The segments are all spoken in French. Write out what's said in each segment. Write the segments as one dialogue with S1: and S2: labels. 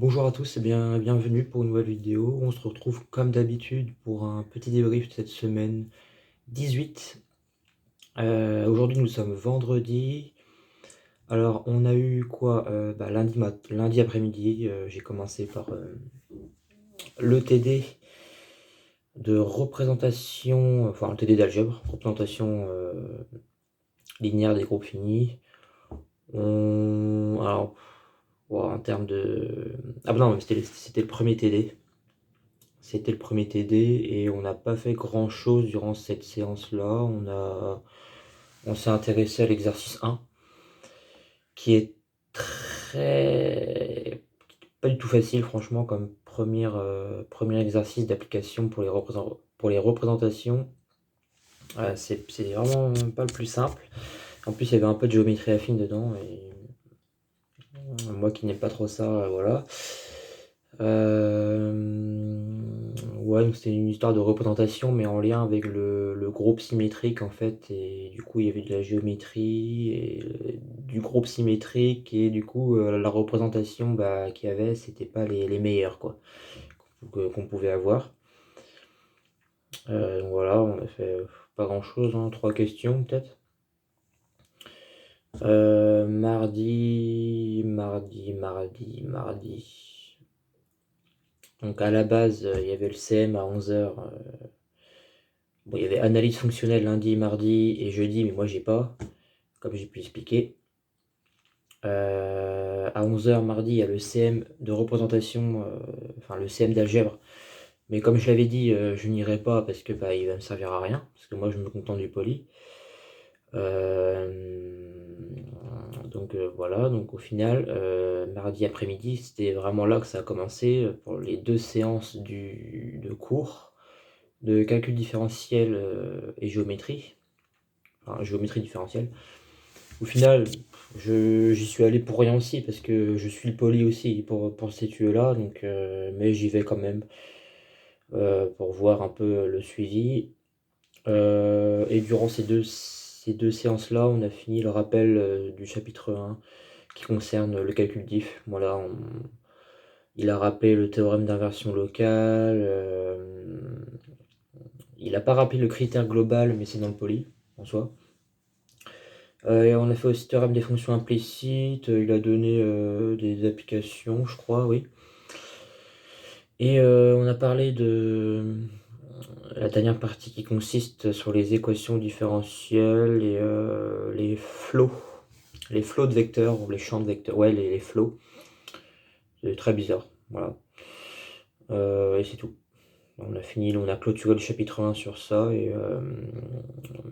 S1: Bonjour à tous et bienvenue pour une nouvelle vidéo. On se retrouve comme d'habitude pour un petit débrief de cette semaine 18. Aujourd'hui nous sommes vendredi. Alors on a eu quoi? Lundi après-midi, j'ai commencé par le TD de représentation, enfin le TD d'algèbre, représentation linéaire des groupes finis. Alors, en termes de... Ah bah non, mais c'était le premier TD. C'était le premier TD et on n'a pas fait grand chose durant cette séance-là. On s'est intéressé à l'exercice 1, qui est très pas du tout facile, franchement, comme premier exercice d'application pour les représentations. C'est vraiment pas le plus simple. En plus, il y avait un peu de géométrie affine dedans et moi qui n'aime pas trop ça, voilà. Ouais, donc c'était une histoire de représentation, mais en lien avec le groupe symétrique en fait, et du coup il y avait de la géométrie et du groupe symétrique, et du coup la représentation qu'il y avait, c'était pas les meilleures quoi, qu'on pouvait avoir. Donc voilà, on a fait pas grand chose, hein, 3 questions peut-être. Mardi. Donc à la base, il y avait le CM à 11h. Bon, il y avait analyse fonctionnelle lundi, mardi et jeudi, mais moi j'ai pas, comme j'ai pu expliquer. À 11h mardi, il y a le CM de représentation, enfin le CM d'algèbre. Mais comme je l'avais dit, je n'irai pas parce que il va me servir à rien, parce que moi je me contente du poly. Donc voilà, donc au final, mardi après-midi, c'était vraiment là que ça a commencé pour les 2 séances de cours de calcul différentiel et géométrie, enfin géométrie différentielle. Au final, j'y suis allé pour rien aussi, parce que je suis le poly aussi pour ces tuyaux-là, donc, mais j'y vais quand même pour voir un peu le suivi. Et durant ces deux séances-là, on a fini le rappel du chapitre 1 qui concerne le calcul diff. Voilà, il a rappelé le théorème d'inversion locale. Il n'a pas rappelé le critère global, mais c'est dans le poly en soi. Et on a fait aussi théorème des fonctions implicites. Il a donné des applications, je crois, oui. Et on a parlé de la dernière partie qui consiste sur les équations différentielles et les flots. Les flots de vecteurs, ou les champs de vecteurs. Ouais, les flots. C'est très bizarre. Voilà. Et c'est tout. On a clôturé le chapitre 1 sur ça, et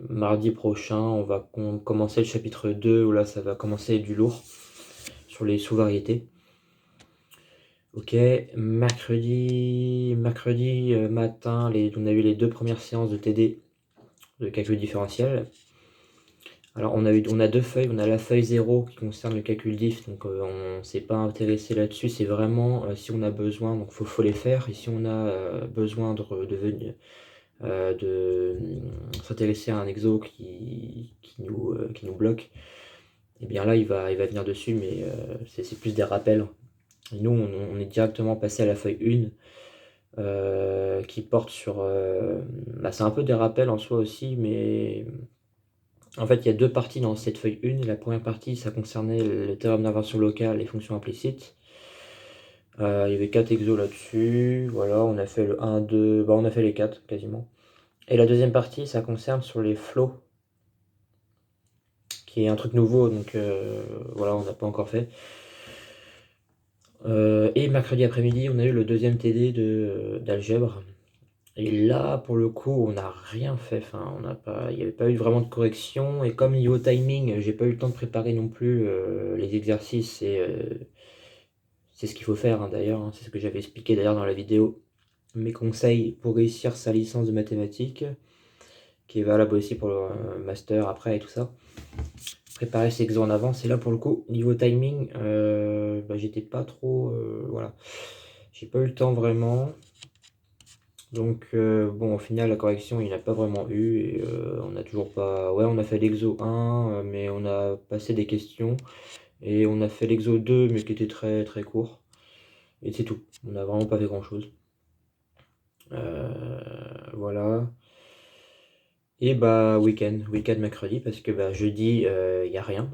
S1: mardi prochain, on va commencer le chapitre 2, où là, ça va commencer du lourd, sur les sous-variétés. Ok, mercredi matin, on a eu les 2 premières séances de TD, de calcul différentiel. Alors on a 2 feuilles, on a la feuille 0 qui concerne le calcul diff, donc on ne s'est pas intéressé là-dessus, c'est vraiment si on a besoin, donc faut les faire, et si on a besoin de s'intéresser à un exo qui nous bloque, et bien là il va venir dessus, mais c'est plus des rappels. Et nous on est directement passé à la feuille 1 qui porte sur... c'est un peu des rappels en soi aussi, mais en fait il y a 2 parties dans cette feuille 1. La première partie, ça concernait le théorème d'inversion locale, les fonctions implicites. Il y avait 4 exos là-dessus, voilà, on a fait le 1, 2, on a fait les 4 quasiment. Et la deuxième partie, ça concerne sur les flots, qui est un truc nouveau, donc voilà, on n'a pas encore fait. Et mercredi après-midi, on a eu le deuxième TD d'algèbre. Et là, pour le coup, on n'a rien fait. Enfin, il n'y avait pas eu vraiment de correction. Et comme niveau timing, j'ai pas eu le temps de préparer non plus les exercices. Et c'est ce qu'il faut faire, hein, d'ailleurs, hein. C'est ce que j'avais expliqué d'ailleurs dans la vidéo. Mes conseils pour réussir sa licence de mathématiques, qui est valable aussi pour le master après et tout ça. Préparer ses exos en avance. Et là, pour le coup, niveau timing, j'étais pas trop... voilà. J'ai pas eu le temps vraiment. Donc, bon, au final, la correction, il n'y a pas vraiment eu. Et on n'a toujours pas... Ouais, on a fait l'exo 1, mais on a passé des questions. Et on a fait l'exo 2, mais qui était très très court. Et c'est tout. On n'a vraiment pas fait grand chose. Voilà. Et bah week-end mercredi, parce que bah, jeudi, il n'y a rien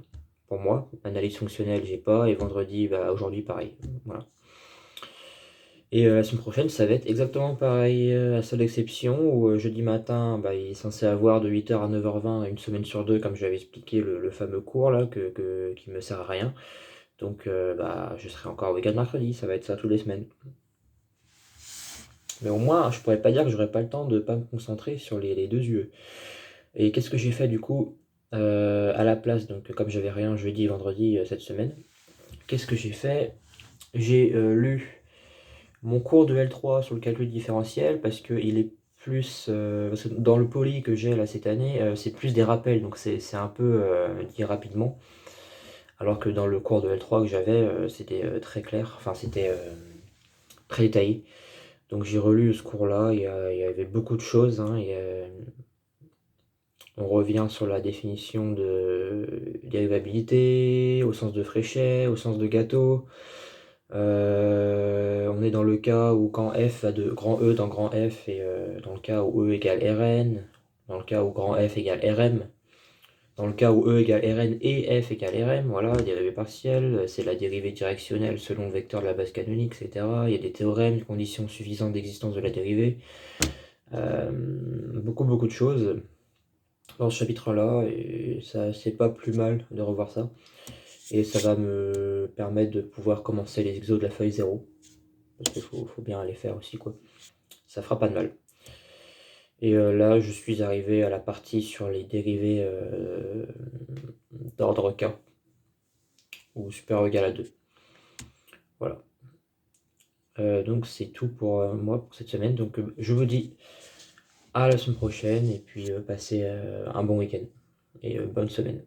S1: pour moi. Analyse fonctionnelle, j'ai pas. Et vendredi, bah, aujourd'hui, pareil. Voilà. Et la semaine prochaine, ça va être exactement pareil, à seule exception où jeudi matin, bah, il est censé avoir de 8h à 9h20 une semaine sur deux, comme je l'avais expliqué, le fameux cours là, qui me sert à rien. Donc bah, je serai encore week-end mercredi, ça va être ça toutes les semaines. Mais au moins, je pourrais pas dire que j'aurais pas le temps de pas me concentrer sur les deux yeux. Et qu'est-ce que j'ai fait du coup à la place, donc comme j'avais rien jeudi et vendredi cette semaine, qu'est-ce que j'ai fait? J'ai lu mon cours de L3 sur le calcul différentiel parce qu'il est plus. Parce que dans le poly que j'ai là cette année, c'est plus des rappels, donc c'est un peu dit rapidement. Alors que dans le cours de L3 que j'avais, c'était très clair, enfin c'était très détaillé. Donc j'ai relu ce cours-là, il y avait beaucoup de choses, hein, on revient sur la définition de dérivabilité, au sens de Fréchet, au sens de gâteau. On est dans le cas où quand f a de grand E dans grand F et dans le cas où E égale Rn, dans le cas où grand F égale Rm, dans le cas où E égale Rn et F égale Rm, voilà, dérivée partielle, c'est la dérivée directionnelle selon le vecteur de la base canonique, etc. Il y a des théorèmes, conditions suffisantes d'existence de la dérivée, beaucoup de choses dans ce chapitre-là, et ça c'est pas plus mal de revoir ça. Et ça va me permettre de pouvoir commencer les exos de la feuille 0. Parce qu'il faut bien les faire aussi, quoi. Ça fera pas de mal. Et là, je suis arrivé à la partie sur les dérivés d'ordre K, ou supérieur ou égal à 2. Voilà. Donc c'est tout pour moi pour cette semaine. Donc je vous dis à la semaine prochaine, et puis passez un bon week-end, et bonne semaine.